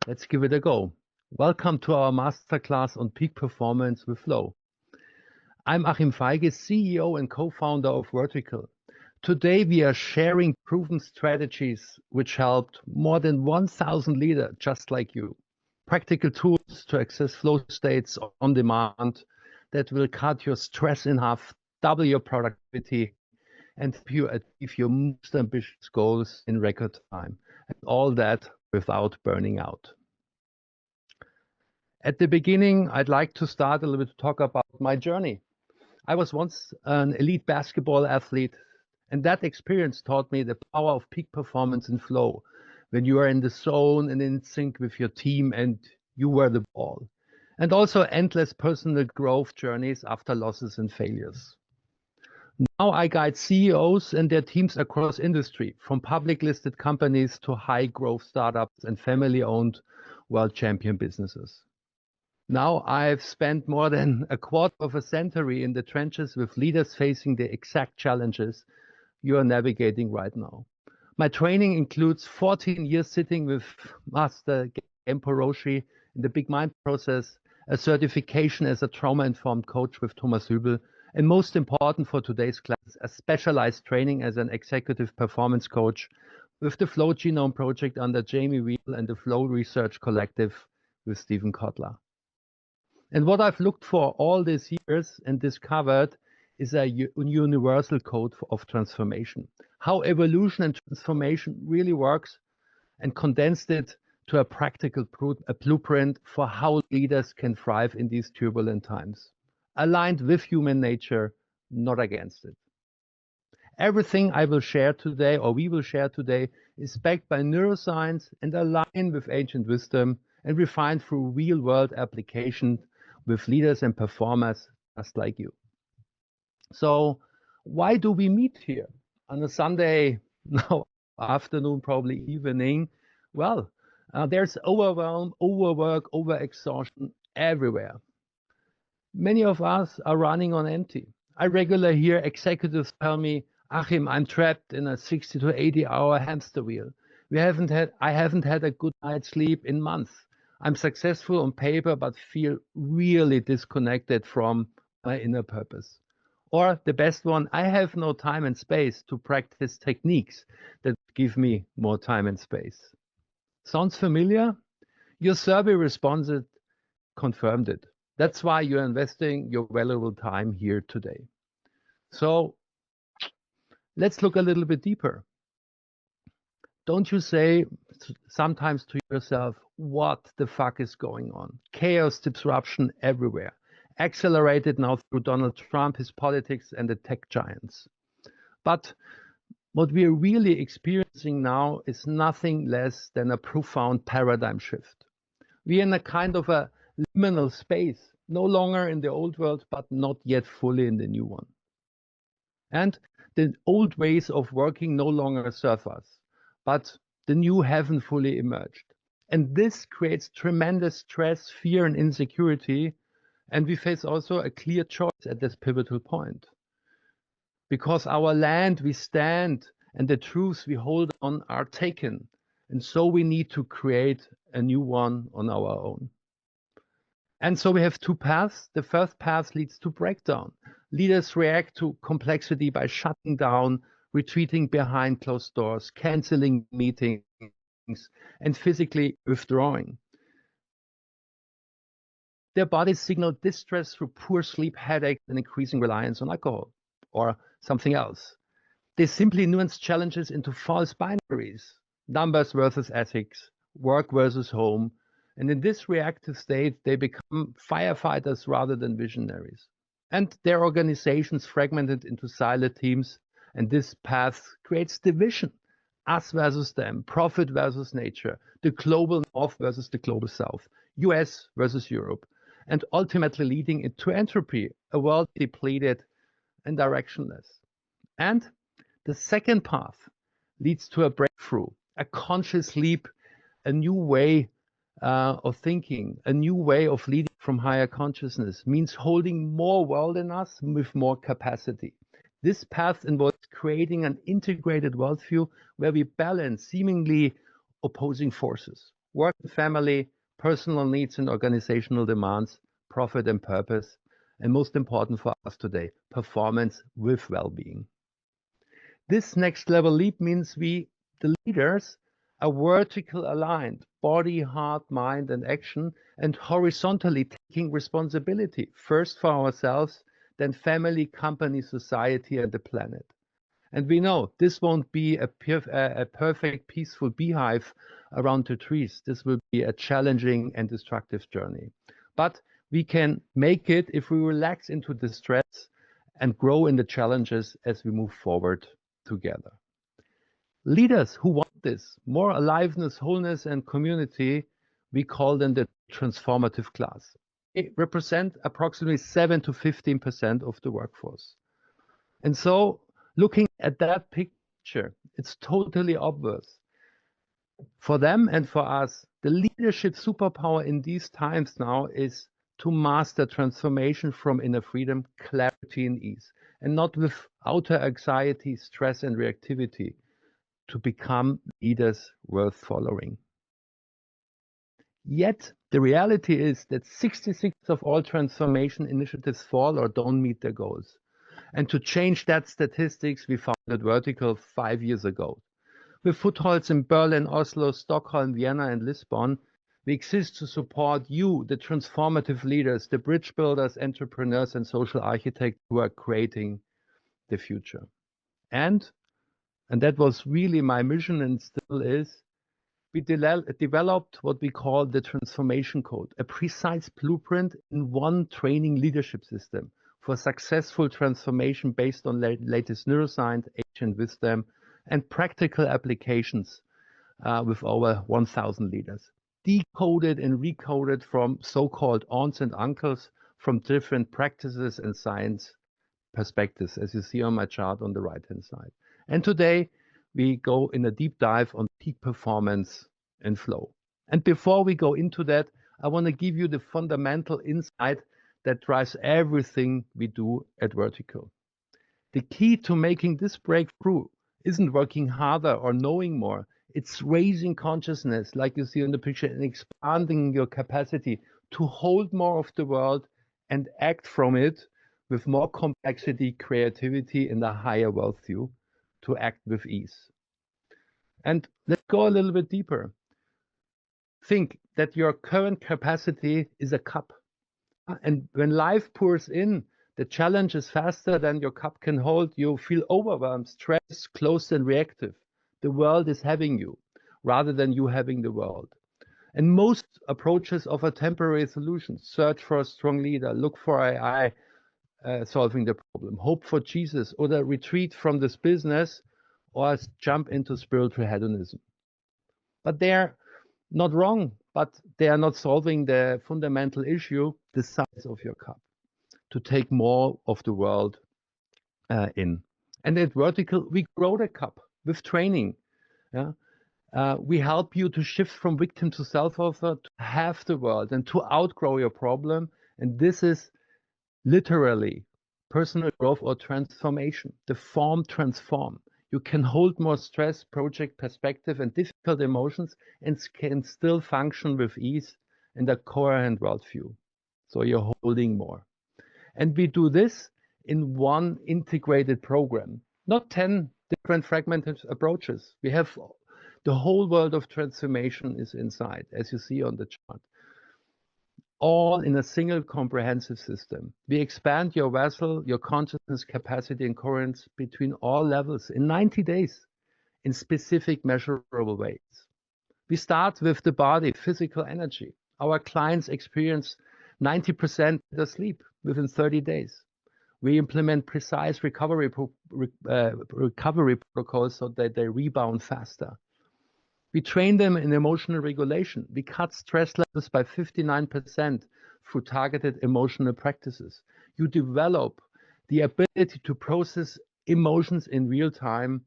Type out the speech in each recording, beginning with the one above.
Let's give it a go. Welcome to our masterclass on peak performance with flow. I'm Achim Feige, CEO and co-founder of Vertical. Today we are sharing proven strategies which helped more than 1,000 leaders just like you. Practical tools to access flow states on demand that will cut your stress in half, double your productivity, and help you achieve your most ambitious goals in record time. And all that without burning out. At the beginning, I'd like to start a little bit to talk about my journey. I was once an elite basketball athlete, and that experience taught me the power of peak performance and flow when you are in the zone and in sync with your team and you were the ball. And also endless personal growth journeys after losses and failures. Now I guide CEOs and their teams across industry, from public listed companies to high growth startups and family owned world champion businesses. Now I've spent more than a quarter of a century in the trenches with leaders facing the exact challenges you are navigating right now. My training includes 14 years sitting with Master Genpo Roshi in the Big Mind process, a certification as a trauma-informed coach with Thomas Hübel, and most important for today's class, a specialized training as an executive performance coach with the Flow Genome Project under Jamie Wheel and the Flow Research Collective with Stephen Kotler. And what I've looked for all these years and discovered is a universal code of transformation, how evolution and transformation really works, and condensed it to a practical blueprint for how leaders can thrive in these turbulent times, aligned with human nature, not against it. Everything I will share today, or we will share today, is backed by neuroscience and aligned with ancient wisdom and refined through real-world application with leaders and performers just like you. So why do we meet here on a Sunday now afternoon, probably evening? Well, there's overwhelm, overwork, overexhaustion everywhere. Many of us are running on empty. I regularly hear executives tell me, Achim, I'm trapped in a 60 to 80-hour hamster wheel. I haven't had a good night's sleep in months. I'm successful on paper, but feel really disconnected from my inner purpose. Or the best one, I have no time and space to practice techniques that give me more time and space. Sounds familiar? Your survey response confirmed it. That's why you're investing your valuable time here today. So let's look a little bit deeper. Don't you say sometimes to yourself, what the fuck is going on? Chaos, disruption everywhere. Accelerated now through Donald Trump, his politics, and the tech giants. But what we are really experiencing now is nothing less than a profound paradigm shift. We are in a kind of a liminal space, no longer in the old world, but not yet fully in the new one. And the old ways of working no longer serve us, but the new haven't fully emerged. And this creates tremendous stress, fear, and insecurity. And we face also a clear choice at this pivotal point. Because our land we stand and the truths we hold on are taken. And so we need to create a new one on our own. And so we have two paths. The first path leads to breakdown. Leaders react to complexity by shutting down, retreating behind closed doors, canceling meetings, and physically withdrawing. Their bodies signal distress through poor sleep, headache, and increasing reliance on alcohol or something else. They simply nuance challenges into false binaries, numbers versus ethics, work versus home. And in this reactive state, they become firefighters rather than visionaries. And their organizations fragmented into silent teams. And this path creates division, us versus them, profit versus nature, the global north versus the global south, US versus Europe, and ultimately leading into entropy, a world depleted and directionless. And the second path leads to a breakthrough, a conscious leap, a new way of thinking, a new way of leading from higher consciousness, means holding more world in us with more capacity. This path involves creating an integrated worldview where we balance seemingly opposing forces. work and family, personal needs and organizational demands, profit and purpose, and most important for us today, performance with well-being. This next level leap means we, the leaders, are vertical aligned, body, heart, mind, and action, and horizontally taking responsibility, first for ourselves, then family, company, society, and the planet. And we know this won't be a perfect, peaceful beehive around the trees. This will be a challenging and destructive journey. But we can make it if we relax into the stress and grow in the challenges as we move forward together. Leaders who want this, more aliveness, wholeness, and community, we call them the transformative class. They represent approximately 7 to 15% of the workforce. And so, looking at that picture, it's totally obvious. For them and for us, the leadership superpower in these times now is to master transformation from inner freedom, clarity, and ease, and not with outer anxiety, stress, and reactivity, to become leaders worth following. Yet, the reality is that 66% of all transformation initiatives fall or don't meet their goals. And to change that statistics, we founded Vertical 5 years ago. With footholds in Berlin, Oslo, Stockholm, Vienna, and Lisbon, we exist to support you, the transformative leaders, the bridge builders, entrepreneurs, and social architects who are creating the future. And that was really my mission and still is, we developed what we call the transformation code, a precise blueprint in one training leadership system for successful transformation based on latest neuroscience, ancient wisdom, and practical applications with over 1,000 leaders. Decoded and recoded from so-called aunts and uncles from different practices and science perspectives, as you see on my chart on the right-hand side. And today, we go in a deep dive on peak performance and flow. And before we go into that, I want to give you the fundamental insight that drives everything we do at Vertical. The key to making this breakthrough isn't working harder or knowing more. It's raising consciousness, like you see in the picture, and expanding your capacity to hold more of the world and act from it with more complexity, creativity, and a higher wealth view to act with ease. And let's go a little bit deeper. Think that your current capacity is a cup. And when life pours in, the challenge is faster than your cup can hold. You feel overwhelmed, stressed, closed, and reactive. The world is having you rather than you having the world. And most approaches offer temporary solutions. Search for a strong leader, look for AI solving the problem, hope for Jesus, or the retreat from this business, or jump into spiritual hedonism. But they're not wrong, but they are not solving the fundamental issue, the size of your cup, to take more of the world in. And at Vertical, we grow the cup with training. Yeah? We help you to shift from victim to self-author, to have the world and to outgrow your problem. And this is literally personal growth or transformation, the form transform. You can hold more stress, project perspective, and difficult emotions and can still function with ease and a coherent worldview. So you're holding more. And we do this in one integrated program, not 10 different fragmented approaches. We have the whole world of transformation is inside, as you see on the chart. All in a single comprehensive system. We expand your vessel, your consciousness capacity and coherence between all levels in 90 days in specific measurable ways. We start with the body, physical energy. Our clients experience 90% better sleep within 30 days. We implement precise recovery protocols so that they rebound faster. We train them in emotional regulation. We cut stress levels by 59% through targeted emotional practices. You develop the ability to process emotions in real time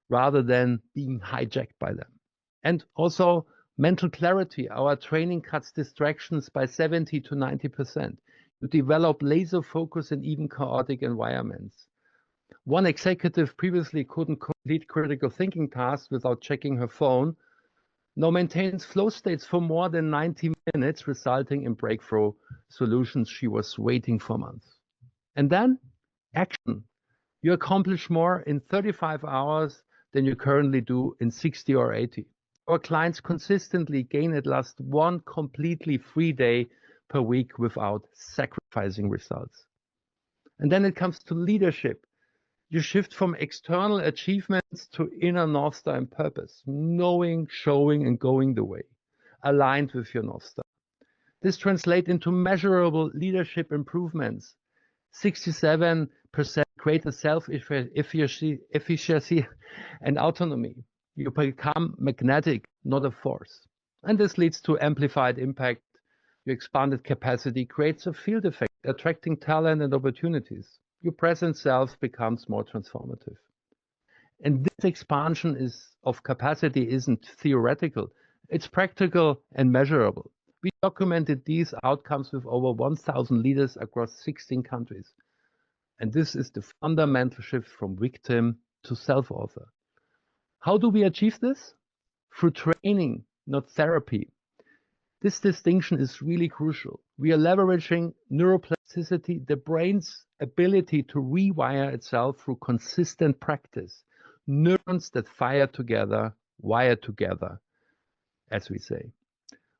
rather than being hijacked by them. And also mental clarity. Our training cuts distractions by 70 to 90%. You develop laser focus in even chaotic environments. One executive previously couldn't complete critical thinking tasks without checking her phone. Now maintains flow states for more than 90 minutes, resulting in breakthrough solutions she was waiting for months. And then action. You accomplish more in 35 hours than you currently do in 60 or 80. Our clients consistently gain at least one completely free day per week without sacrificing results. And then it comes to leadership. You shift from external achievements to inner North Star and purpose, knowing, showing, and going the way, aligned with your North Star. This translates into measurable leadership improvements, 67% greater self-efficacy and autonomy. You become magnetic, not a force. And this leads to amplified impact. Your expanded capacity creates a field effect, attracting talent and opportunities. Your present self becomes more transformative. And this expansion of capacity isn't theoretical, it's practical and measurable. We documented these outcomes with over 1,000 leaders across 16 countries. And this is the fundamental shift from victim to self-author. How do we achieve this? Through training, not therapy. This distinction is really crucial. We are leveraging neuroplasticity, the brain's ability to rewire itself through consistent practice. Neurons that fire together, wire together, as we say.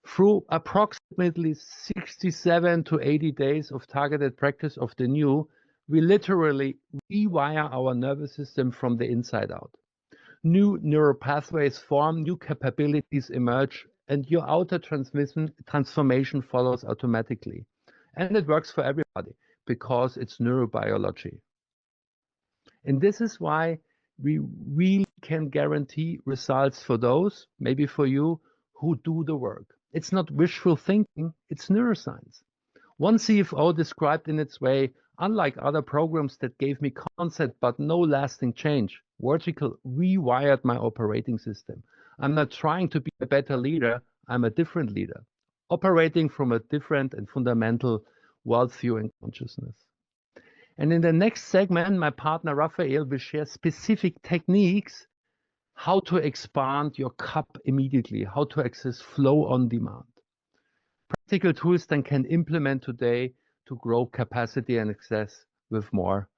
Through approximately 67 to 80 days of targeted practice of the new, we literally rewire our nervous system from the inside out. New neural pathways form, new capabilities emerge, and your outer transformation follows automatically. And it works for everybody because it's neurobiology. And this is why we really can guarantee results for those, maybe for you, who do the work. It's not wishful thinking, it's neuroscience. One CFO described in its way, unlike other programs that gave me concept but no lasting change, Vertical rewired my operating system. I'm not trying to be a better leader, I'm a different leader, operating from a different and fundamental worldview and consciousness. And in the next segment, my partner Raphael will share specific techniques how to expand your cup immediately, how to access flow on demand. Practical tools then can implement today to grow capacity and access with more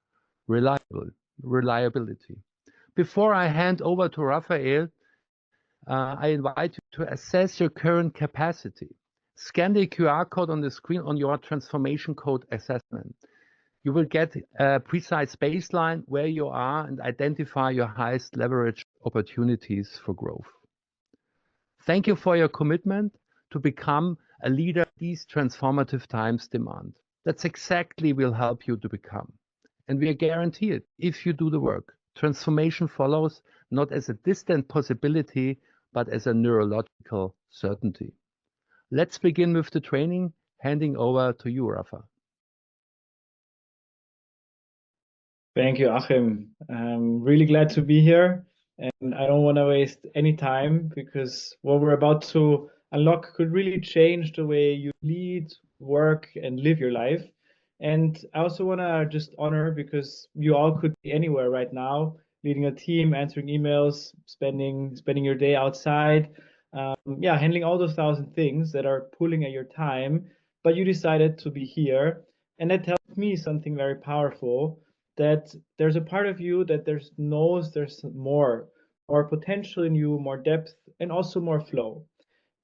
reliability. Before I hand over to Raphael, I invite you to assess your current capacity. Scan the QR code on the screen on your transformation code assessment. You will get a precise baseline where you are and identify your highest leverage opportunities for growth. Thank you for your commitment to become a leader these transformative times demand. That's exactly will help you to become. And we guarantee it if you do the work. Transformation follows not as a distant possibility, but as a neurological certainty. Let's begin with the training, handing over to you, Rafa. Thank you, Achim. I'm really glad to be here, and I don't want to waste any time because what we're about to unlock could really change the way you lead, work, and live your life. And I also want to just honor because you all could be anywhere right now, leading a team, answering emails, spending your day outside, handling all those thousand things that are pulling at your time. But you decided to be here, and that tells me something very powerful that there's a part of you that knows there's more potential in you, more depth, and also more flow.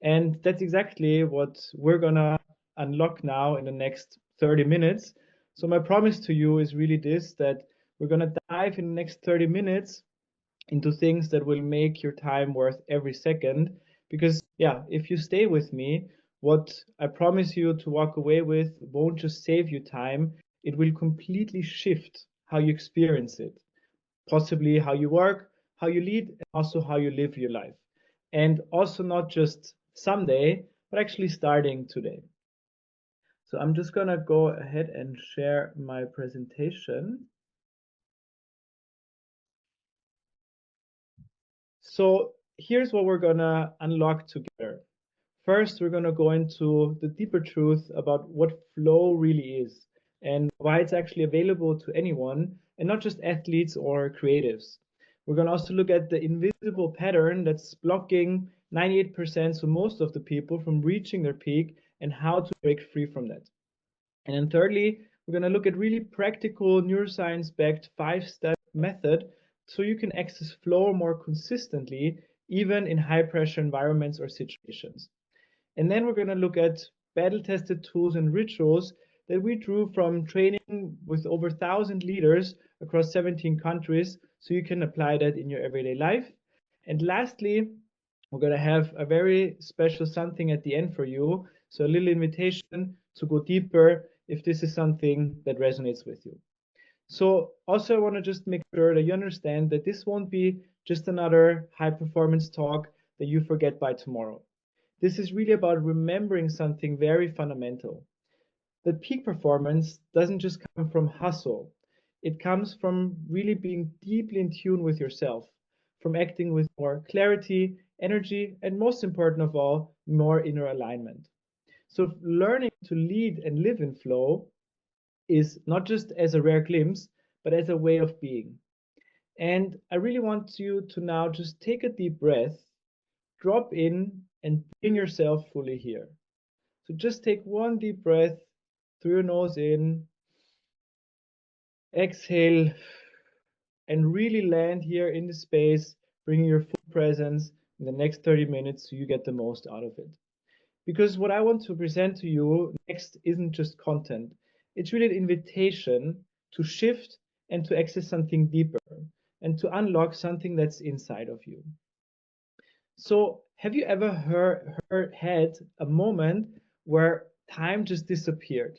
And that's exactly what we're gonna unlock now in the next 30 minutes. So my promise to you is really this, that we're gonna dive in the next 30 minutes into things that will make your time worth every second. Because yeah, if you stay with me, what I promise you to walk away with won't just save you time, it will completely shift how you experience it, possibly how you work, how you lead, and also how you live your life. And also not just someday, but actually starting today. So I'm just gonna go ahead and share my presentation. So here's what we're gonna unlock together. First, we're gonna go into the deeper truth about what flow really is and why it's actually available to anyone and not just athletes or creatives. We're gonna also look at the invisible pattern that's blocking 98%, so most of the people, from reaching their peak and how to break free from that. And then thirdly, we're going to look at really practical neuroscience-backed 5-step method so you can access flow more consistently, even in high-pressure environments or situations. And then we're going to look at battle-tested tools and rituals that we drew from training with over 1,000 leaders across 17 countries, so you can apply that in your everyday life. And lastly, we're going to have a very special something at the end for you. So a little invitation to go deeper if this is something that resonates with you. So also I want to just make sure that you understand that this won't be just another high performance talk that you forget by tomorrow. This is really about remembering something very fundamental. That peak performance doesn't just come from hustle. It comes from really being deeply in tune with yourself, from acting with more clarity, energy, and most important of all, more inner alignment. So learning to lead and live in flow is not just as a rare glimpse, but as a way of being. And I really want you to now just take a deep breath, drop in, and bring yourself fully here. So just take one deep breath through your nose in, exhale, and really land here in the space, bringing your full presence in the next 30 minutes so you get the most out of it. Because what I want to present to you next isn't just content, it's really an invitation to shift and to access something deeper and to unlock something that's inside of you. So, have you ever had a moment where time just disappeared?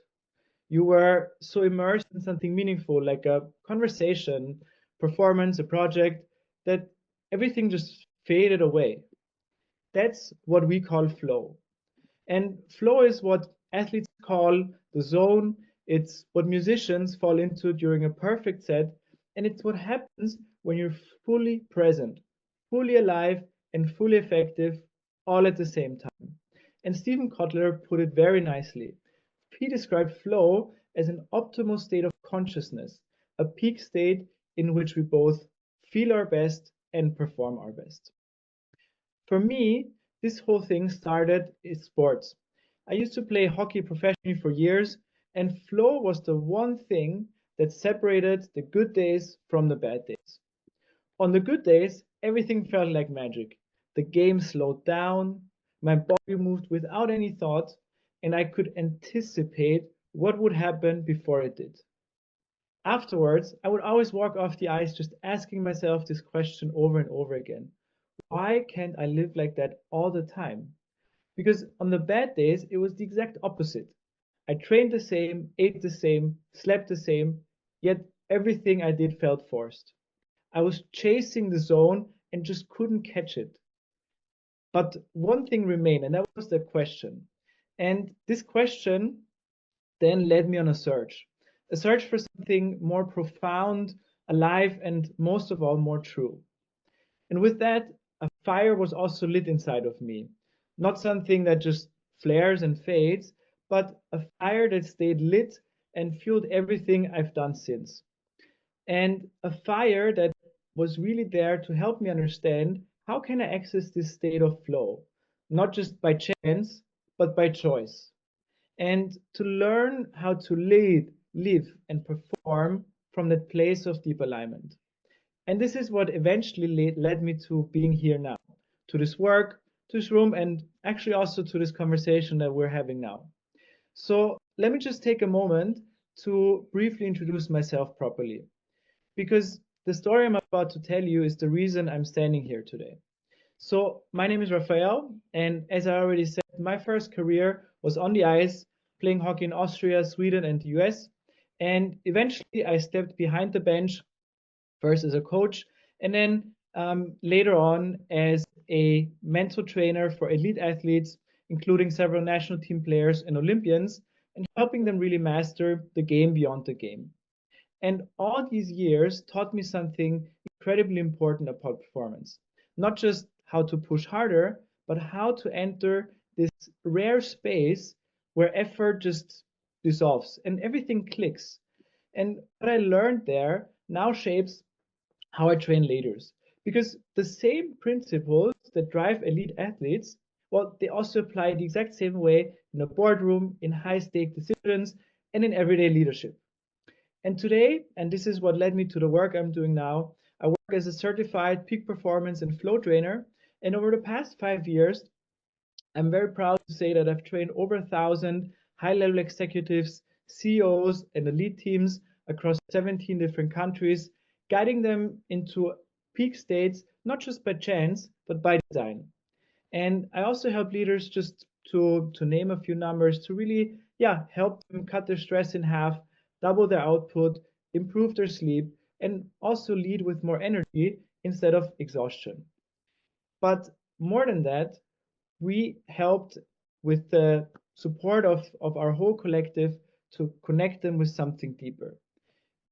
You were so immersed in something meaningful, like a conversation, performance, a project, that everything just faded away. That's what we call flow. And flow is what athletes call the zone. It's what musicians fall into during a perfect set. And it's what happens when you're fully present, fully alive, and fully effective all at the same time. And Stephen Kotler put it very nicely. He described flow as an optimal state of consciousness, a peak state in which we both feel our best and perform our best. For me, this whole thing started in sports. I used to play hockey professionally for years, and flow was the one thing that separated the good days from the bad days. On the good days, everything felt like magic. The game slowed down, my body moved without any thought, and I could anticipate what would happen before it did. Afterwards, I would always walk off the ice just asking myself this question over and over again. Why can't I live like that all the time? Because on the bad days, it was the exact opposite. I trained the same, ate the same, slept the same, yet everything I did felt forced. I was chasing the zone and just couldn't catch it. But one thing remained, and that was the question. And this question then led me on a search for something more profound, alive, and most of all, more true. And with that, a fire was also lit inside of me. Not something that just flares and fades, but a fire that stayed lit and fueled everything I've done since. And a fire that was really there to help me understand how can I access this state of flow, not just by chance, but by choice. And to learn how to lead, live, and perform from that place of deep alignment. And this is what eventually led me to being here now, to this work, to this room, and actually also to this conversation that we're having now. So let me just take a moment to briefly introduce myself properly, because the story I'm about to tell you is the reason I'm standing here today. So my name is Raphael, and as I already said, my first career was on the ice, playing hockey in Austria, Sweden, and the US. And eventually I stepped behind the bench first as a coach, and then later on as a mental trainer for elite athletes, including several national team players and Olympians, and helping them really master the game beyond the game. And all these years taught me something incredibly important about performance. Not just how to push harder, but how to enter this rare space where effort just dissolves and everything clicks. And what I learned there now shapes how I train leaders. Because the same principles that drive elite athletes, well, they also apply the exact same way in a boardroom, in high stake decisions, and in everyday leadership. And today, and this is what led me to the work I'm doing now, I work as a certified peak performance and flow trainer. And over the past 5 years, I'm very proud to say that I've trained over 1,000 high-level executives, CEOs, and elite teams across 17 different countries, guiding them into peak states, not just by chance, but by design. And I also help leaders, just to name a few numbers, to really, yeah, help them cut their stress in half, double their output, improve their sleep, and also lead with more energy instead of exhaustion. But more than that, we helped with the support of our whole collective to connect them with something deeper.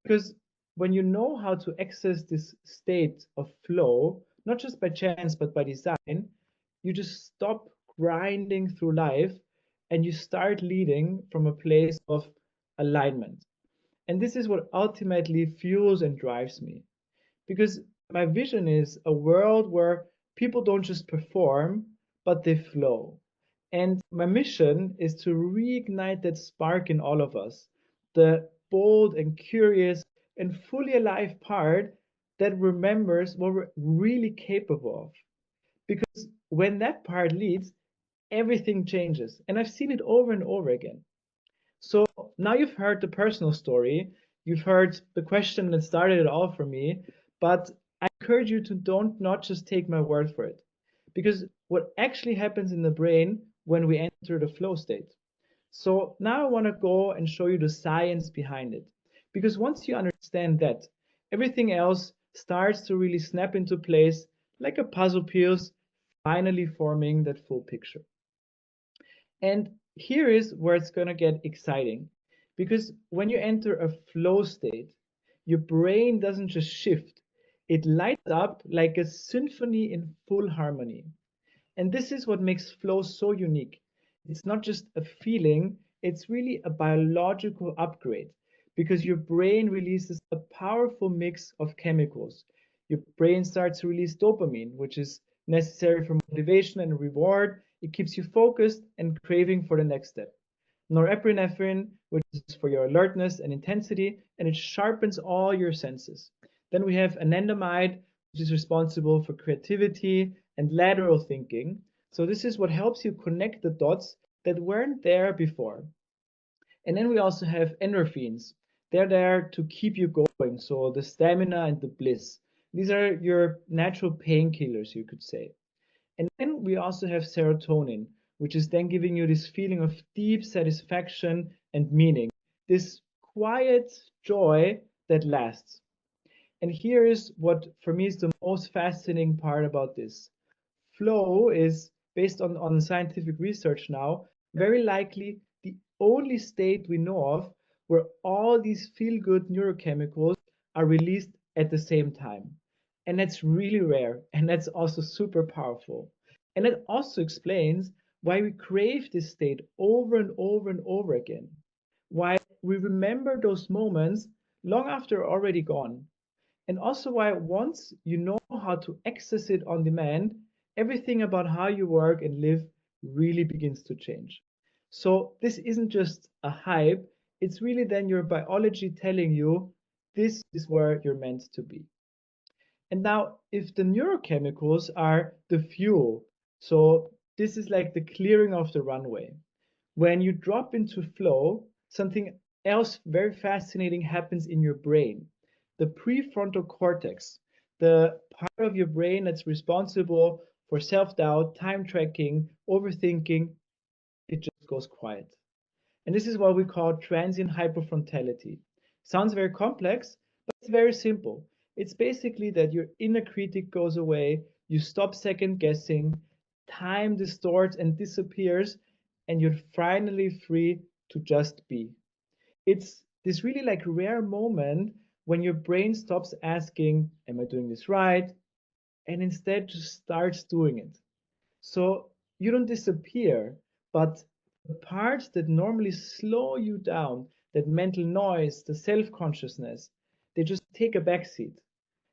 Because when you know how to access this state of flow, not just by chance, but by design, you just stop grinding through life and you start leading from a place of alignment. And this is what ultimately fuels and drives me. Because my vision is a world where people don't just perform, but they flow. And my mission is to reignite that spark in all of us, the bold and curious and fully alive part that remembers what we're really capable of. Because when that part leads, everything changes. And I've seen it over and over again. So now you've heard the personal story, you've heard the question that started it all for me, but I encourage you to don't not just take my word for it. Because what actually happens in the brain when we enter the flow state. So now I want to go and show you the science behind it. Because once you understand that, everything else starts to really snap into place like a puzzle piece, finally forming that full picture. And here is where it's going to get exciting. Because when you enter a flow state, your brain doesn't just shift, it lights up like a symphony in full harmony. And this is what makes flow so unique. It's not just a feeling, it's really a biological upgrade because your brain releases a powerful mix of chemicals. Your brain starts to release dopamine, which is necessary for motivation and reward. It keeps you focused and craving for the next step. Norepinephrine, which is for your alertness and intensity, and it sharpens all your senses. Then we have anandamide, which is responsible for creativity and lateral thinking. So this is what helps you connect the dots that weren't there before. And then we also have endorphins. They're there to keep you going. So the stamina and the bliss. These are your natural painkillers, you could say. And then we also have serotonin, which is then giving you this feeling of deep satisfaction and meaning, this quiet joy that lasts. And here is what for me is the most fascinating part about this. Flow is, based on scientific research now, very likely the only state we know of where all these feel good neurochemicals are released at the same time. And that's really rare, and that's also super powerful. And it also explains why we crave this state over and over and over again, why we remember those moments long after they're already gone, and also why once you know how to access it on demand, everything about how you work and live really begins to change. So this isn't just a hype, it's really then your biology telling you this is where you're meant to be. And now, if the neurochemicals are the fuel, so this is like the clearing of the runway. When you drop into flow, something else very fascinating happens in your brain. The prefrontal cortex, the part of your brain that's responsible for self-doubt, time tracking, overthinking, it just goes quiet. And this is what we call transient hypofrontality. Sounds very complex, but it's very simple. It's basically that your inner critic goes away, you stop second guessing, time distorts and disappears, and you're finally free to just be. It's this really like rare moment when your brain stops asking, am I doing this right? And instead just starts doing it. So you don't disappear, but the parts that normally slow you down, that mental noise, the self-consciousness, they just take a backseat.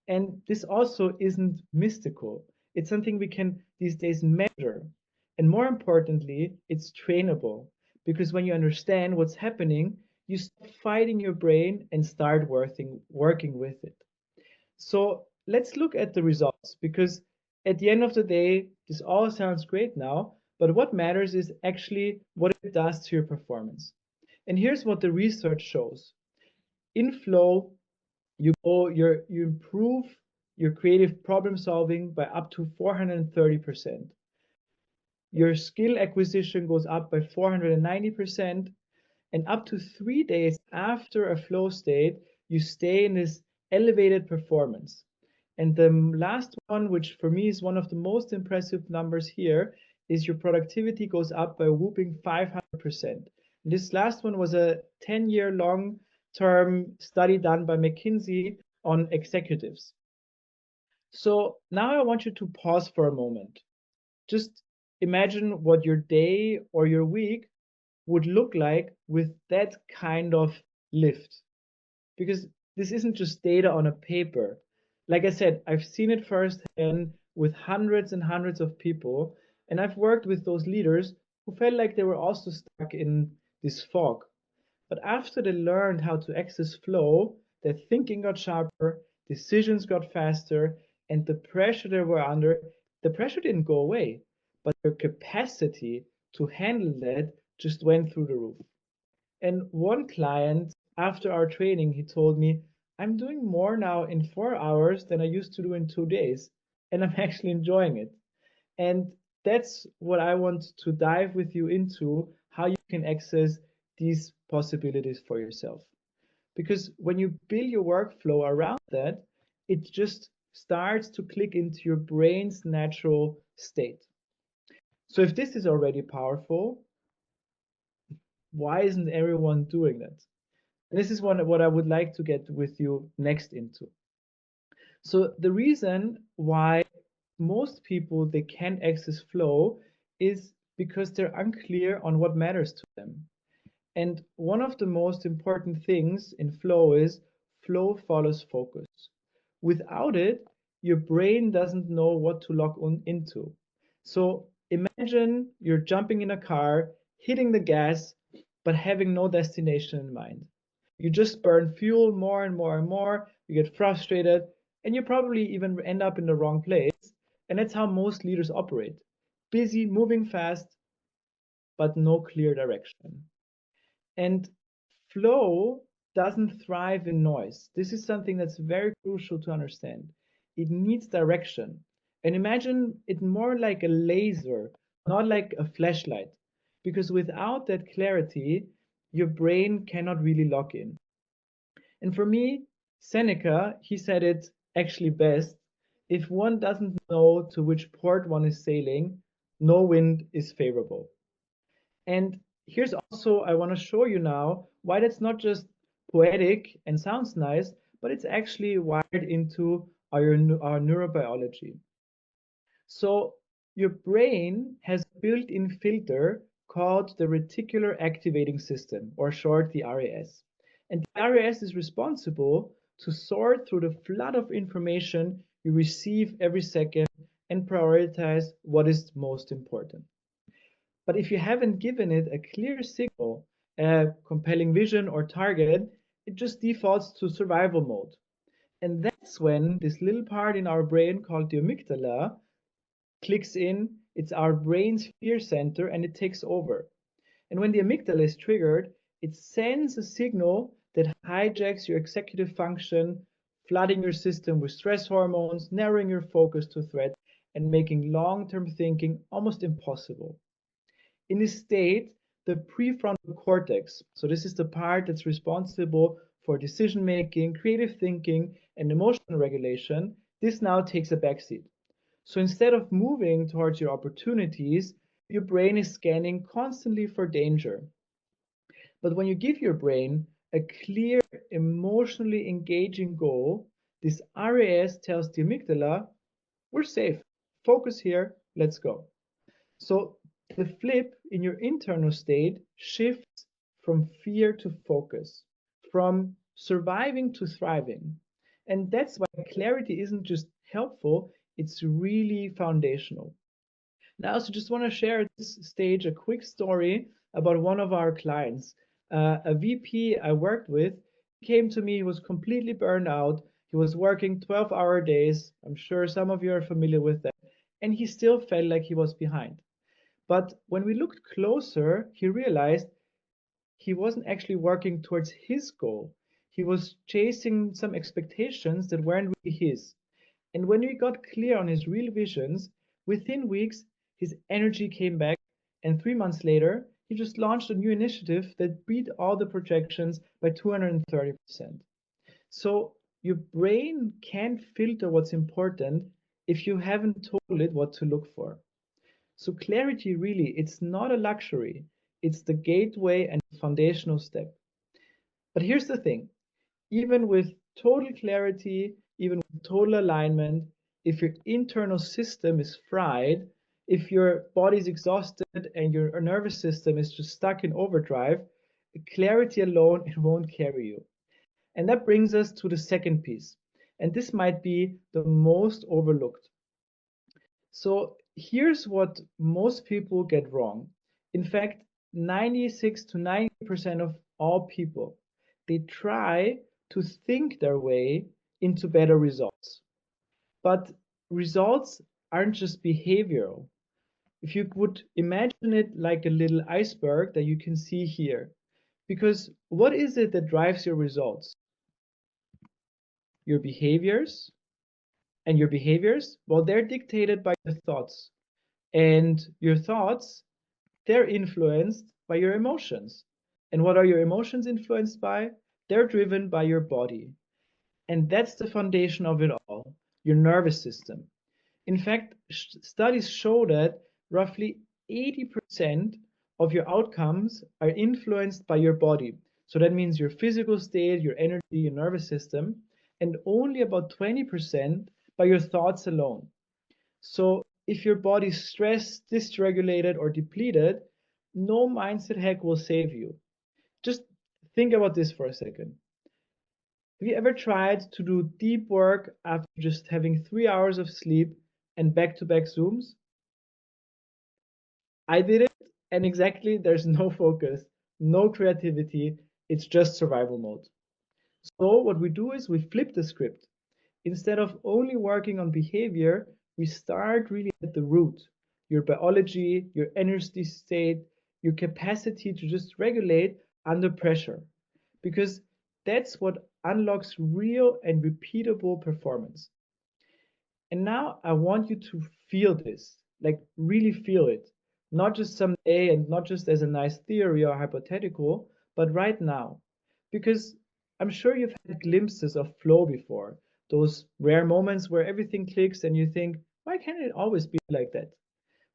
And this also isn't mystical. It's something we can these days measure. And more importantly, it's trainable. Because when you understand what's happening, you stop fighting your brain and start working with it. So let's look at the results because at the end of the day, this all sounds great now, but what matters is actually what it does to your performance. And here's what the research shows. In flow, you improve your creative problem solving by up to 430%. Your skill acquisition goes up by 490%, and up to 3 days after a flow state, you stay in this elevated performance. And the last one, which for me is one of the most impressive numbers here, is your productivity goes up by a whooping 500%. This last one was a 10-year long term study done by McKinsey on executives. So now I want you to pause for a moment. Just imagine what your day or your week would look like with that kind of lift. Because this isn't just data on a paper. Like I said, I've seen it firsthand with hundreds and hundreds of people, and I've worked with those leaders who felt like they were also stuck in this fog. But after they learned how to access flow, their thinking got sharper, decisions got faster, and the pressure they were under, the pressure didn't go away, but their capacity to handle that just went through the roof. And one client, after our training, he told me, I'm doing more now in 4 hours than I used to do in 2 days, and I'm actually enjoying it. And that's what I want to dive with you into how you can access these possibilities for yourself. Because when you build your workflow around that, it just starts to click into your brain's natural state. So if this is already powerful, why isn't everyone doing that? And this is what I would like to get with you next into. So the reason why most people they can't access flow is because they're unclear on what matters to them. And one of the most important things in flow is flow follows focus. Without it, your brain doesn't know what to lock on into. So imagine you're jumping in a car, hitting the gas, but having no destination in mind. You just burn fuel more and more and more, you get frustrated, and you probably even end up in the wrong place. And that's how most leaders operate. Busy, moving fast, but no clear direction. And flow doesn't thrive in noise. This is something that's very crucial to understand. It needs direction. And imagine it more like a laser, not like a flashlight. Because without that clarity, your brain cannot really lock in. And for me, Seneca, he said it actually best. If one doesn't know to which port one is sailing, no wind is favorable. And here's also, I want to show you now why that's not just poetic and sounds nice, but it's actually wired into our neurobiology. So your brain has a built-in filter called the reticular activating system, or short, the RAS. And the RAS is responsible to sort through the flood of information you receive every second and prioritize what is most important. But if you haven't given it a clear signal, a compelling vision or target, it just defaults to survival mode. And that's when this little part in our brain called the amygdala clicks in. It's our brain's fear center and it takes over. And when the amygdala is triggered, it sends a signal that hijacks your executive function, flooding your system with stress hormones, narrowing your focus to threat, and making long-term thinking almost impossible. In this state, the prefrontal cortex, so this is the part that's responsible for decision making, creative thinking, and emotional regulation, this now takes a backseat. So instead of moving towards your opportunities, your brain is scanning constantly for danger. But when you give your brain a clear, emotionally engaging goal, this RAS tells the amygdala, we're safe, focus here, let's go. So the flip in your internal state shifts from fear to focus, from surviving to thriving. And that's why clarity isn't just helpful, It's really foundational. And I also just want to share at this stage a quick story about one of our clients. A VP I worked with came to me, he was completely burned out. He was working 12-hour days. I'm sure some of you are familiar with that. And he still felt like he was behind. But when we looked closer, he realized he wasn't actually working towards his goal. He was chasing some expectations that weren't really his. And when we got clear on his real visions, within weeks, his energy came back. And 3 months later, he just launched a new initiative that beat all the projections by 230%. So your brain can't filter what's important if you haven't told it what to look for. So clarity really, it's not a luxury. It's the gateway and foundational step. But here's the thing, even with total clarity, even with total alignment, if your internal system is fried, if your body's exhausted and your nervous system is just stuck in overdrive, clarity alone, it won't carry you. And that brings us to the second piece. And this might be the most overlooked. So here's what most people get wrong. In fact, 96 to 90% of all people, they try to think their way into better results. But results aren't just behavioral. If you would imagine it like a little iceberg that you can see here, because what is it that drives your results? Your behaviors, and your behaviors, well, they're dictated by your thoughts. And your thoughts, they're influenced by your emotions. And what are your emotions influenced by? They're driven by your body. And that's the foundation of it all, your nervous system. In fact, studies show that roughly 80% of your outcomes are influenced by your body. So that means your physical state, your energy, your nervous system, and only about 20% by your thoughts alone. So if your body's stressed, dysregulated, or depleted, no mindset hack will save you. Just think about this for a second. Have you ever tried to do deep work after just having 3 hours of sleep and back-to-back Zooms? I did it, and exactly, there's no focus, no creativity, it's just survival mode. So what we do is we flip the script. Instead of only working on behavior, we start really at the root, your biology, your energy state, your capacity to just regulate under pressure. Because that's what unlocks real and repeatable performance. And now I want you to feel this, like really feel it. Not just someday and not just as a nice theory or hypothetical, but right now. Because I'm sure you've had glimpses of flow before, those rare moments where everything clicks and you think, why can't it always be like that?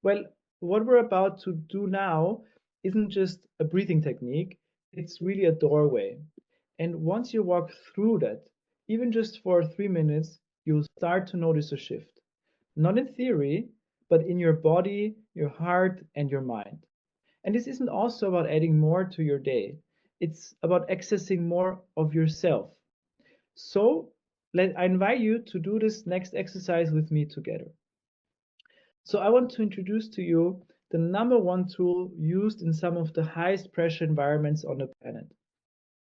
Well, what we're about to do now isn't just a breathing technique, it's really a doorway. And once you walk through that, even just for 3 minutes, you'll start to notice a shift. Not in theory, but in your body, your heart, and your mind. And this isn't also about adding more to your day, it's about accessing more of yourself. So I invite you to do this next exercise with me together. So I want to introduce to you the number one tool used in some of the highest pressure environments on the planet.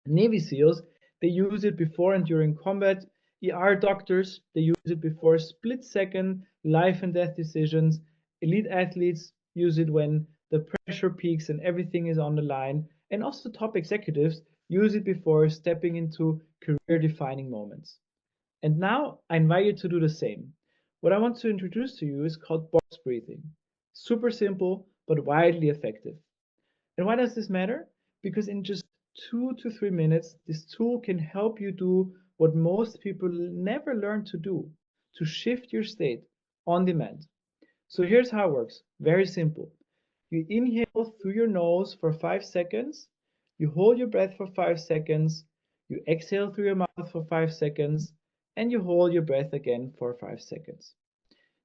Navy SEALs, they use it before and during combat. ER doctors, they use it before split-second life and death decisions. Elite athletes use it when the pressure peaks and everything is on the line. And also top executives use it before stepping into career-defining moments. And now I invite you to do the same. What I want to introduce to you is called box breathing. Super simple, but widely effective. And why does this matter? Because in just 2 to 3 minutes, this tool can help you do what most people never learn to do, to shift your state on demand. So here's how it works. Very simple. You inhale through your nose for 5 seconds, you hold your breath for 5 seconds, you exhale through your mouth for 5 seconds, and you hold your breath again for 5 seconds.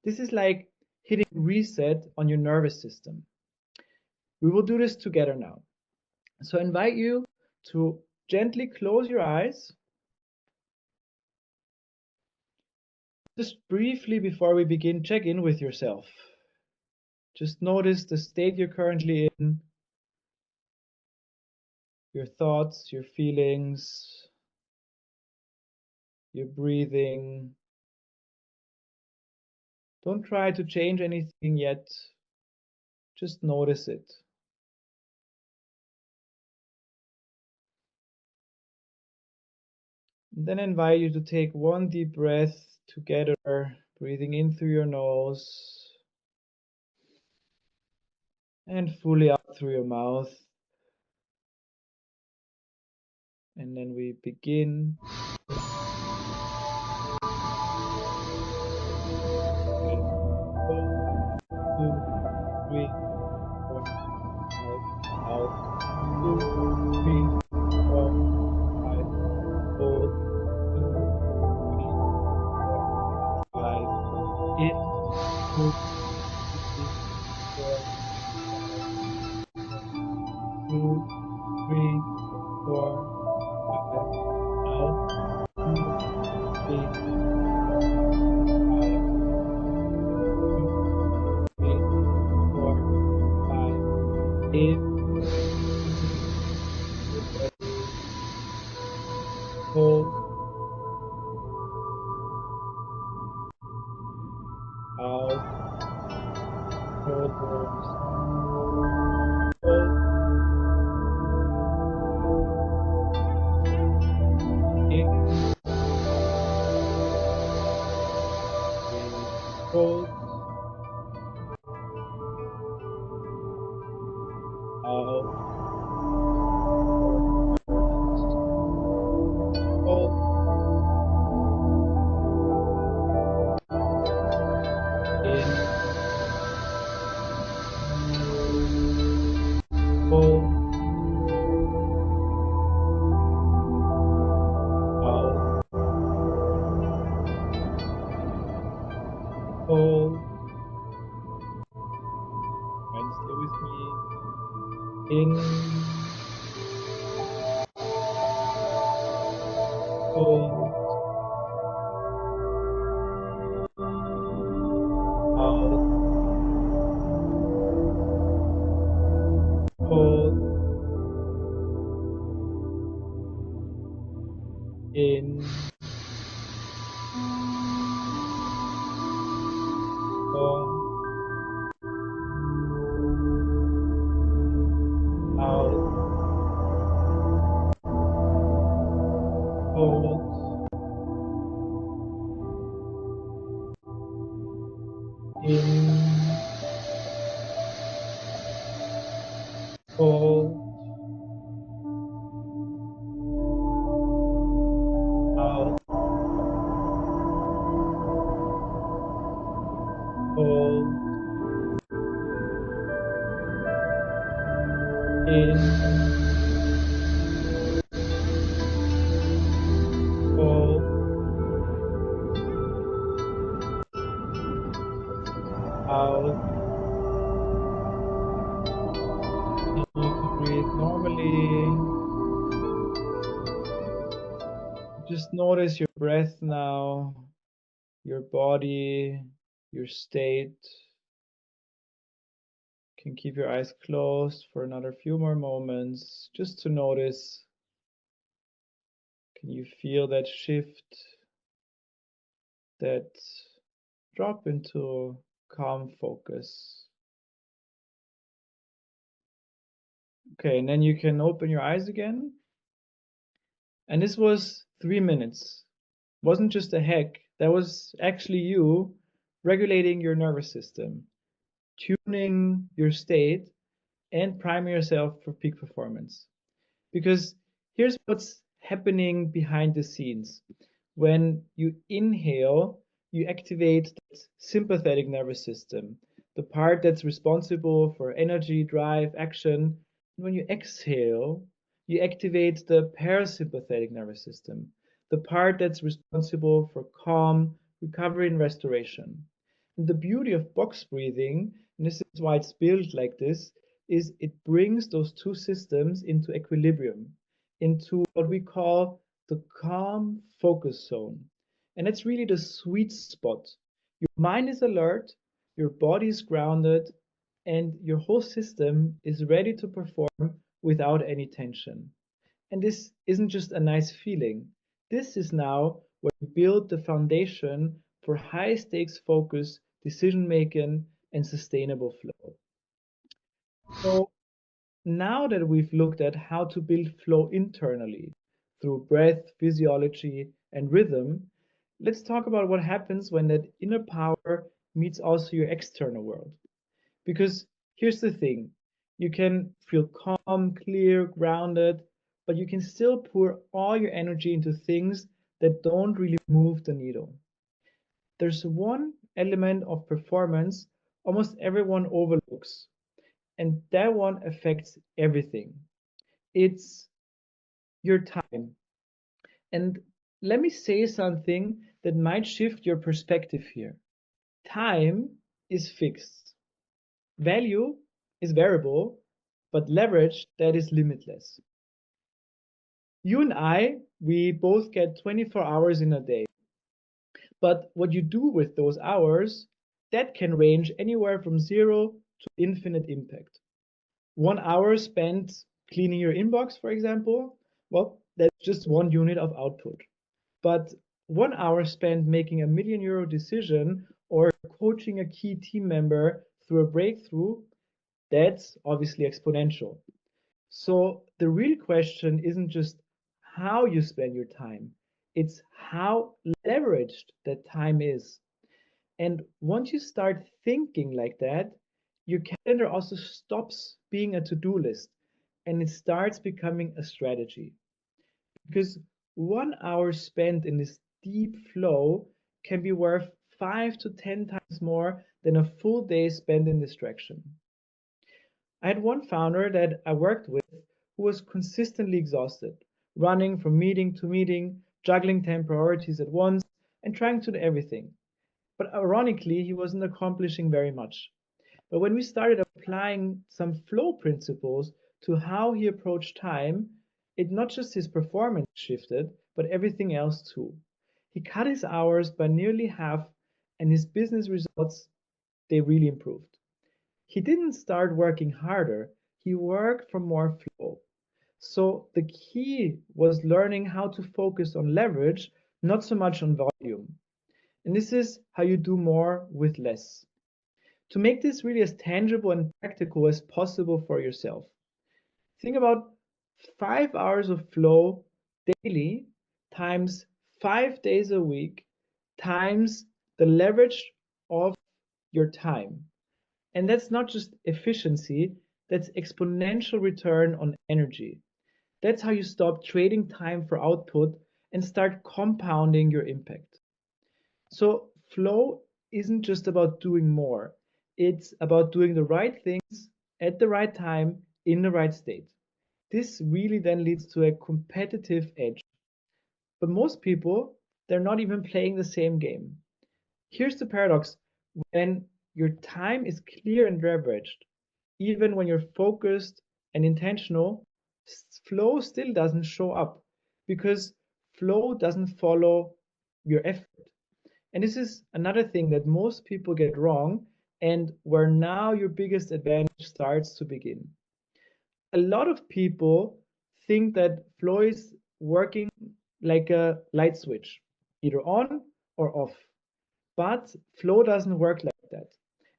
This is like hitting reset on your nervous system. We will do this together now. So I invite you to gently close your eyes. Just briefly before we begin, check in with yourself. Just notice the state you're currently in, your thoughts, your feelings, your breathing. Don't try to change anything yet. Just notice it. And then I invite you to take one deep breath together, breathing in through your nose and fully out through your mouth. And then we begin. 2, 3, 4, 5. Out. 2, 3, 4, 5. Hold. 2, 3, 4, 5. In. 2, 3, 4, 5. 2, 3, 4, 5. Out. 2, 3, 4, 5. 2, 3, 4, 5. In. Your belly. Hold. Out. Shoulders. Hold. In. Breathe. Hold. Out. Shoulders. Hold. In. Hold. Out. Hold. And stay with me. In. Hold. Out. Hold. In. Hold. Out. Hold. In. Hold. Out. Hold. In. Hold. Out. Continue to breathe normally. Just notice your breath now, your body, your state. You can keep your eyes closed for another few more moments just to notice. Can you feel that shift, that drop into calm focus? Okay, and then you can open your eyes again. And this was 3 minutes. Wasn't just a hack, that was actually you regulating your nervous system, tuning your state, and priming yourself for peak performance. Because here's what's happening behind the scenes. When you inhale, you activate the sympathetic nervous system, the part that's responsible for energy, drive, action. And when you exhale, you activate the parasympathetic nervous system, the part that's responsible for calm, recovery, and restoration. And the beauty of box breathing, and this is why it's built like this, is it brings those two systems into equilibrium, into what we call the calm focus zone. And it's really the sweet spot. Your mind is alert, your body is grounded, and your whole system is ready to perform without any tension. And this isn't just a nice feeling. This is now where you build the foundation for high stakes focus, decision making, and sustainable flow. So now that we've looked at how to build flow internally through breath, physiology, and rhythm, let's talk about what happens when that inner power meets also your external world. Because here's the thing, you can feel calm, clear, grounded, but you can still pour all your energy into things that don't really move the needle. There's one element of performance almost everyone overlooks, and that one affects everything. It's your time. And let me say something that might shift your perspective here. Time is fixed. Value is variable, but leverage that is limitless. You and I, we both get 24 hours in a day. But what you do with those hours, that can range anywhere from zero to infinite impact. 1 hour spent cleaning your inbox, for example, well, that's just 1 unit of output. But 1 hour spent making a €1 million decision or coaching a key team member through a breakthrough, that's obviously exponential. So the real question isn't just how you spend your time, it's how leveraged that time is. And once you start thinking like that, your calendar also stops being a to-do list and it starts becoming a strategy. Because 1 hour spent in this deep flow can be worth 5 to 10 times more than a full day spent in distraction. I had one founder that I worked with who was consistently exhausted, running from meeting to meeting, juggling 10 priorities at once, and trying to do everything. But ironically, he wasn't accomplishing very much. But when we started applying some flow principles to how he approached time, it not just his performance shifted, but everything else too. He cut his hours by nearly half, and his business results, they really improved. He didn't start working harder, he worked for more flow. So the key was learning how to focus on leverage, not so much on volume. And this is how you do more with less. To make this really as tangible and practical as possible for yourself, think about 5 hours of flow daily times 5 days a week times the leverage of your time. And that's not just efficiency, that's exponential return on energy. That's how you stop trading time for output and start compounding your impact. So, flow isn't just about doing more, it's about doing the right things at the right time in the right state. This really then leads to a competitive edge. But most people, they're not even playing the same game. Here's the paradox, when your time is clear and leveraged, even when you're focused and intentional, flow still doesn't show up because flow doesn't follow your effort. And this is another thing that most people get wrong, and where now your biggest advantage starts to begin. A lot of people think that flow is working like a light switch, either on or off. But flow doesn't work like that.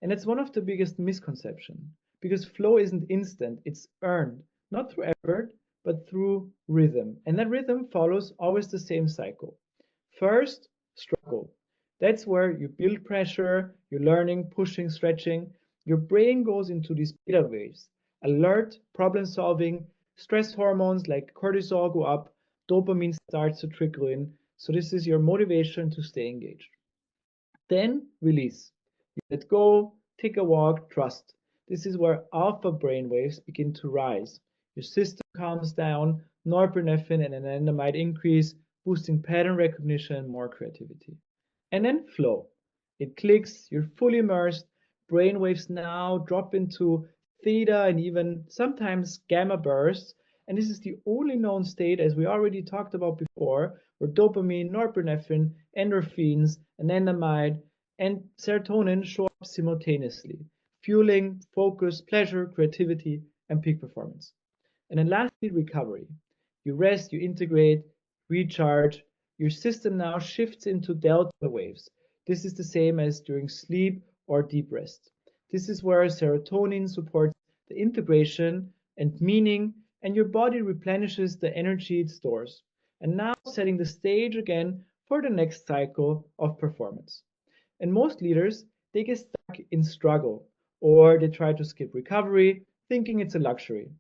And it's one of the biggest misconceptions because flow isn't instant, it's earned, not through effort, but through rhythm. And that rhythm follows always the same cycle. First, struggle. That's where you build pressure, you're learning, pushing, stretching. Your brain goes into these beta waves. Alert, problem solving, stress hormones like cortisol go up, dopamine starts to trickle in. So this is your motivation to stay engaged. Then release. You let go, take a walk, trust. This is where alpha brainwaves begin to rise. Your system calms down, norepinephrine and anandamide increase, boosting pattern recognition and more creativity. And then flow. It clicks, you're fully immersed, brainwaves now drop into theta and even sometimes gamma bursts. And this is the only known state, as we already talked about before, where dopamine, norepinephrine, endorphins, anandamide, and serotonin show up simultaneously, fueling focus, pleasure, creativity, and peak performance. And then lastly, recovery. You rest, you integrate, recharge. Your system now shifts into delta waves. This is the same as during sleep or deep rest. This is where serotonin supports the integration and meaning, and your body replenishes the energy it stores. And now setting the stage again for the next cycle of performance. And most leaders, they get stuck in struggle, or they try to skip recovery, thinking it's a luxury.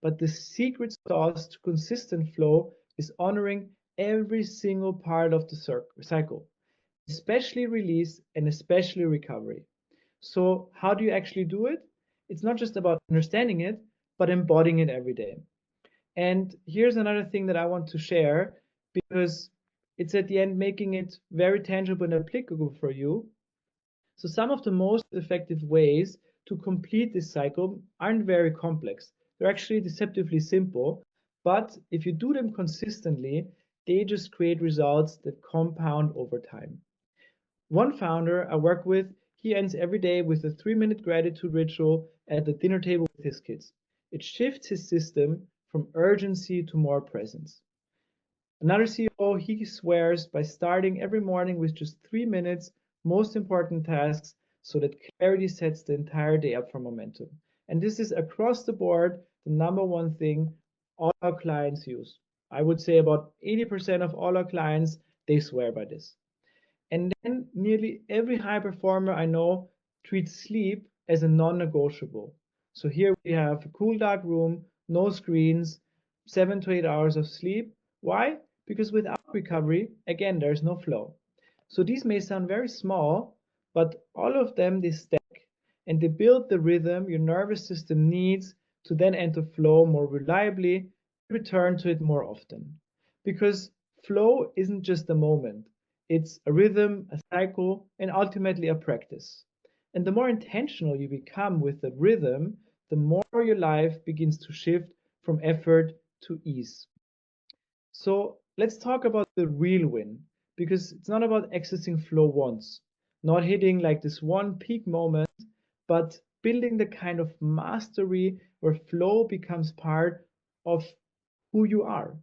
But the secret sauce to consistent flow is honoring every single part of the cycle, especially release and especially recovery. So, how do you actually do it? It's not just about understanding it, but embodying it every day. And here's another thing that I want to share because it's at the end making it very tangible and applicable for you. So some of the most effective ways to complete this cycle aren't very complex. They're actually deceptively simple, but if you do them consistently, they just create results that compound over time. One founder I work with, he ends every day with a 3-minute gratitude ritual at the dinner table with his kids. It shifts his system from urgency to more presence. Another CEO, he swears by starting every morning with just 3 minutes, most important tasks, so that clarity sets the entire day up for momentum. And this is across the board the number one thing all our clients use. I would say about 80% of all our clients, they swear by this. And then nearly every high performer I know treats sleep as a non-negotiable. So here we have a cool dark room, no screens, 7 to 8 hours of sleep. Why? Because without recovery, again, there's no flow. So these may sound very small, but all of them they stack and they build the rhythm your nervous system needs to then enter flow more reliably, return to it more often. Because flow isn't just a moment. It's a rhythm, a cycle, and ultimately a practice. And the more intentional you become with the rhythm, the more your life begins to shift from effort to ease. So let's talk about the real win, because it's not about accessing flow once, not hitting like this one peak moment, but building the kind of mastery where flow becomes part of who you are.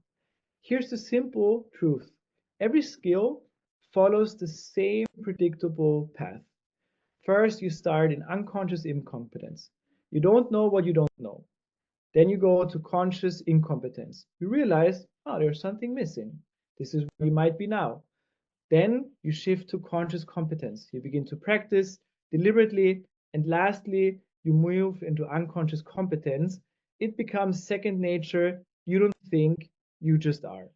Here's the simple truth. Every skill follows the same predictable path. First, you start in unconscious incompetence. You don't know what you don't know. Then you go to conscious incompetence. You realize, oh, there's something missing. This is where you might be now. Then you shift to conscious competence. You begin to practice deliberately. And lastly, you move into unconscious competence. It becomes second nature. You don't think, you just are.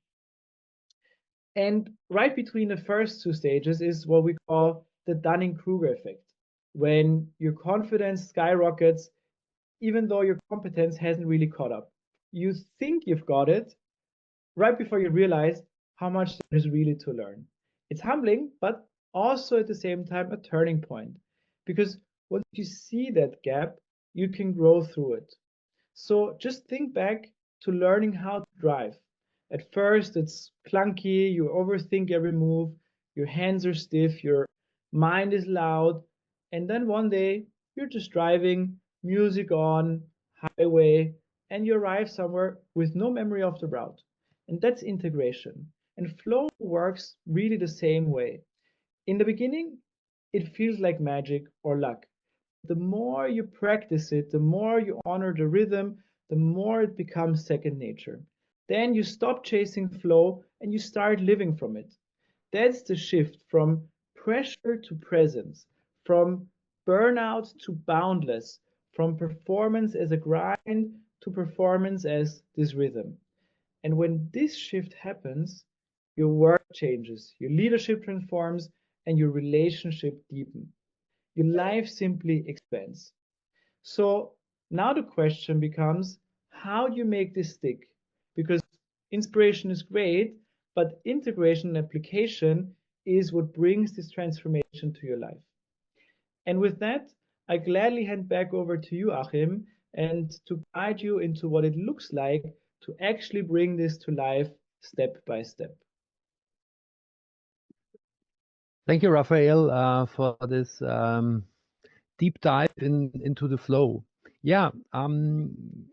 And right between the first two stages is what we call the Dunning-Kruger effect, when your confidence skyrockets even though your competence hasn't really caught up. You think you've got it right before you realize how much there's really to learn. It's humbling, but also at the same time a turning point, because once you see that gap, you can grow through it. So just think back to learning how to drive. At first, it's clunky, you overthink every move, your hands are stiff, your mind is loud, and then one day you're just driving, music on, highway, and you arrive somewhere with no memory of the route. And that's integration. And flow works really the same way. In the beginning, it feels like magic or luck. The more you practice it, the more you honor the rhythm, the more it becomes second nature. Then you stop chasing flow and you start living from it. That's the shift from pressure to presence, from burnout to boundless, from performance as a grind to performance as this rhythm. And when this shift happens, your work changes, your leadership transforms, and your relationship deepen. Your life simply expands. So now the question becomes, how do you make this stick? Because inspiration is great, but integration and application is what brings this transformation to your life. And with that, I gladly hand back over to you, Achim, and to guide you into what it looks like to actually bring this to life step by step. Thank you, Raphael, for this deep dive into the flow. Yeah,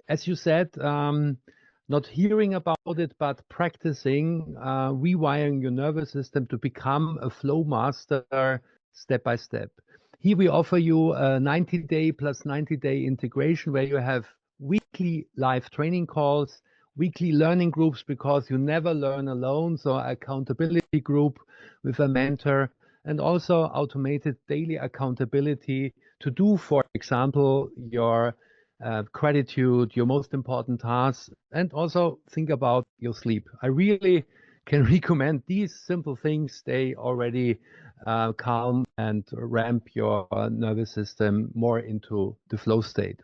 as you said, not hearing about it, but practicing, rewiring your nervous system to become a flow master step by step. Here we offer you a 90-day plus 90-day integration where you have weekly live training calls, weekly learning groups because you never learn alone. So accountability group with a mentor, and also automated daily accountability to do, for example, your gratitude, your most important tasks, and also think about your sleep. I really can recommend these simple things. They already calm and ramp your nervous system more into the flow state.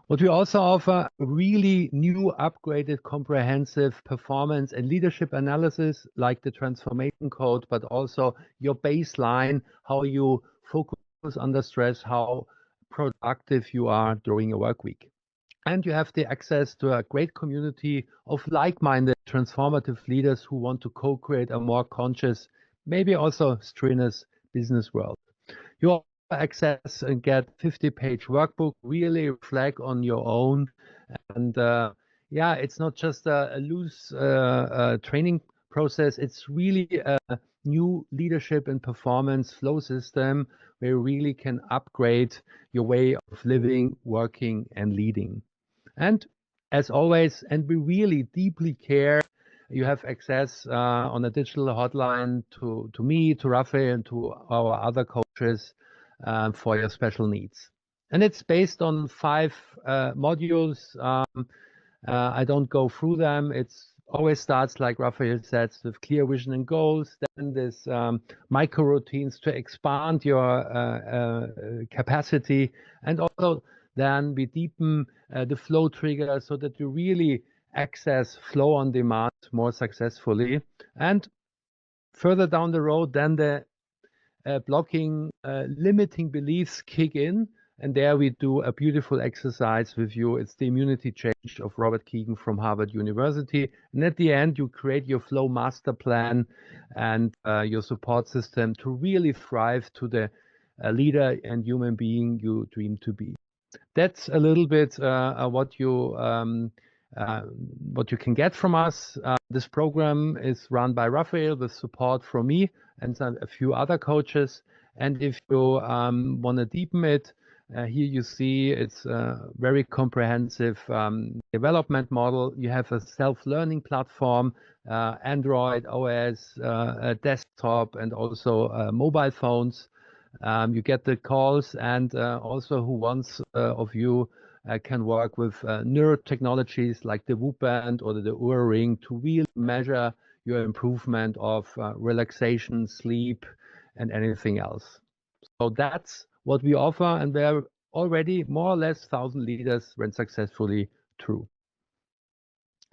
What we also offer, really new, upgraded, comprehensive performance and leadership analysis, like the transformation code, but also your baseline, how you focus under stress, how productive you are during a work week. And you have the access to a great community of like-minded, transformative leaders who want to co-create a more conscious, maybe also strenuous business world. You also access and get 50-page workbook, really reflect on your own. And yeah, it's not just a loose training process. It's really a new leadership and performance flow system where you really can upgrade your way of living, working, and leading. And as always, and we really deeply care, you have access on a digital hotline to me, to Rafael, and to our other coaches for your special needs. And it's based on 5 modules. I don't go through them. It's always starts, like Raphael said, with clear vision and goals. Then there's micro routines to expand your capacity, and also then we deepen the flow trigger so that you really access flow on demand more successfully. And further down the road, then the blocking limiting beliefs kick in. And there we do a beautiful exercise with you. It's the immunity change of Robert Keegan from Harvard University. And at the end, you create your flow master plan and your support system to really thrive to the leader and human being you dream to be. That's a little bit what you can get from us. This program is run by Raphael with support from me and a few other coaches. And if you want to deepen it, here you see it's a very comprehensive development model. You have a self-learning platform, Android, OS, desktop, and also mobile phones. You get the calls, and also who wants of you can work with neurotechnologies like the Whoop Band or the Oura Ring to really measure your improvement of relaxation, sleep, and anything else. So that's what we offer, and there are already more or less 1,000 leaders went successfully through.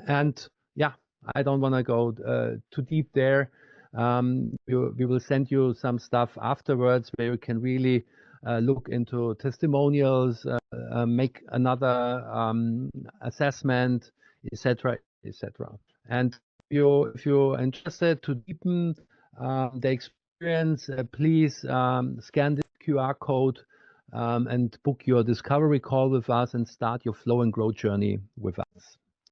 And yeah, I don't want to go too deep there. We will send you some stuff afterwards where you can really look into testimonials, make another assessment, etc., etc. And if you're interested to deepen the experience, please scan the QR code and book your discovery call with us and start your flow and growth journey with us.